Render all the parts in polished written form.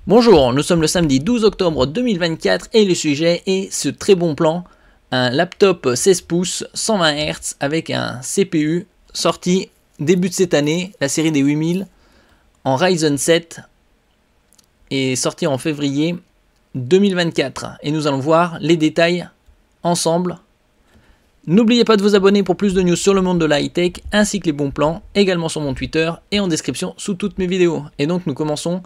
Bonjour, nous sommes le samedi 12 octobre 2024 et le sujet est ce très bon plan, un laptop 16 pouces 120 Hz avec un CPU sorti début de cette année, la série des 8000 en Ryzen 7 et sorti en février 2024 et nous allons voir les détails ensemble. N'oubliez pas de vous abonner pour plus de news sur le monde de la high-tech ainsi que les bons plans, également sur mon Twitter et en description sous toutes mes vidéos. Et donc nous commençons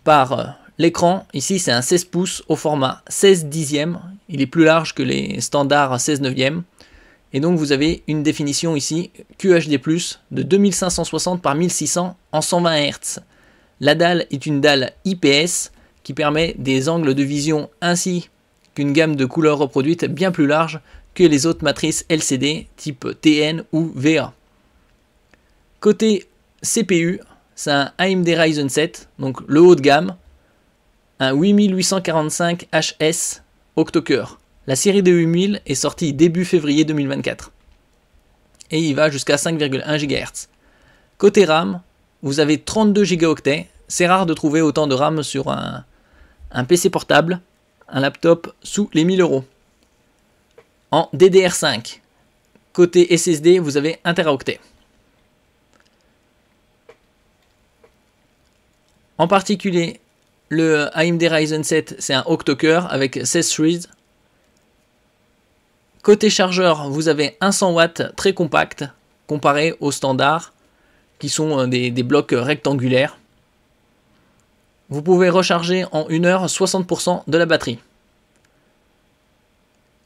par l'écran. Ici c'est un 16 pouces au format 16 dixième, il est plus large que les standards 16 neuvième. Et donc vous avez une définition ici QHD+, de 2560 par 1600 en 120 Hz. La dalle est une dalle IPS qui permet des angles de vision ainsi qu'une gamme de couleurs reproduites bien plus large que les autres matrices LCD type TN ou VA. Côté CPU, c'est un AMD Ryzen 7, donc le haut de gamme, un 8845 HS octo-cœur. La série de 8000 est sortie début février 2024 et il va jusqu'à 5,1 GHz. Côté RAM, vous avez 32 Go. C'est rare de trouver autant de RAM sur un PC portable, un laptop sous les 1000 €. En DDR5, côté SSD, vous avez 1 Teraoctet. En particulier, le AMD Ryzen 7, c'est un octo-cœur avec 16 threads. Côté chargeur, vous avez un 100 watts très compact comparé aux standards qui sont des blocs rectangulaires. Vous pouvez recharger en 1 heure 60% de la batterie.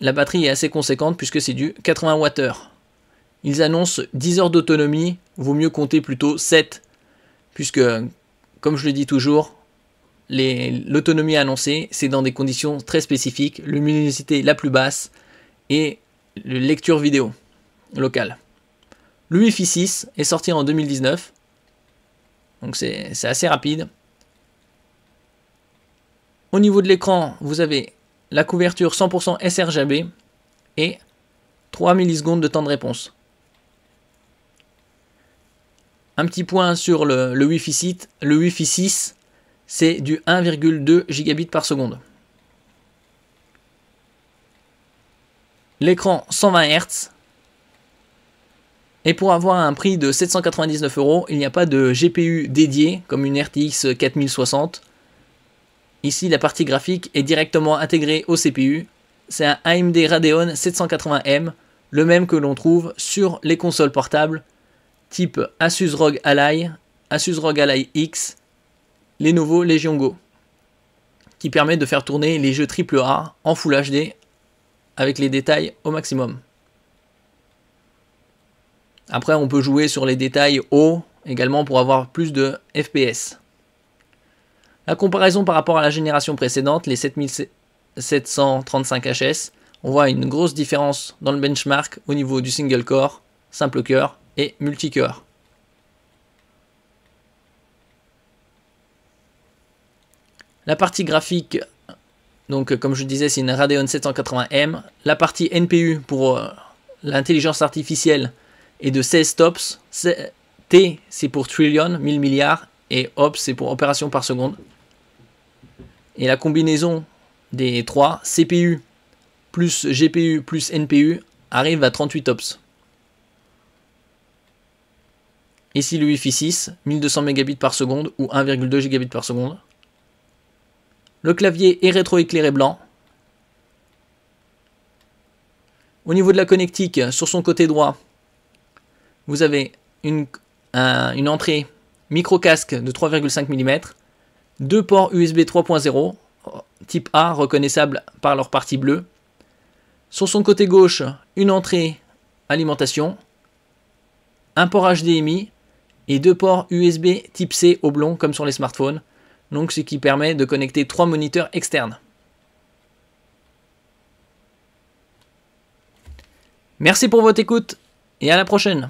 La batterie est assez conséquente puisque c'est du 80 Wh. Ils annoncent 10 heures d'autonomie, vaut mieux compter plutôt 7 puisque, comme je le dis toujours, l'autonomie annoncée, c'est dans des conditions très spécifiques, luminosité la plus basse et lecture vidéo locale. Le Wi-Fi 6 est sorti en 2019, donc c'est assez rapide. Au niveau de l'écran, vous avez la couverture 100% sRGB et 3 millisecondes de temps de réponse. Un petit point sur le Wi-Fi 6, le Wi-Fi 6, c'est du 1,2 gigabits par seconde. L'écran 120 Hz. Et pour avoir un prix de 799 €, il n'y a pas de GPU dédié comme une RTX 4060. Ici, la partie graphique est directement intégrée au CPU. C'est un AMD Radeon 780M, le même que l'on trouve sur les consoles portables type Asus ROG Ally, Asus ROG Ally X, Lenovo Legion Go, qui permet de faire tourner les jeux AAA en Full HD avec les détails au maximum. Après, on peut jouer sur les détails hauts également pour avoir plus de FPS. La comparaison par rapport à la génération précédente, les 7735 HS, on voit une grosse différence dans le benchmark au niveau du single core, simple cœur et multi-cœur. La partie graphique, donc comme je disais, c'est une Radeon 780M. La partie NPU pour l'intelligence artificielle est de 16 TOPS. T c'est pour trillion, 1000 milliards, et OPS c'est pour opération par seconde. Et la combinaison des trois, CPU plus GPU plus NPU, arrive à 38 TOPS. Ici le Wi-Fi 6, 1200 Mbps par seconde ou 1,2 Gb par seconde. Le clavier est rétroéclairé blanc. Au niveau de la connectique, sur son côté droit, vous avez une entrée micro-casque de 3,5 mm, deux ports USB 3.0, type A reconnaissable par leur partie bleue. Sur son côté gauche, une entrée alimentation, un port HDMI et deux ports USB type C oblong comme sur les smartphones. Donc ce qui permet de connecter 3 moniteurs externes. Merci pour votre écoute et à la prochaine.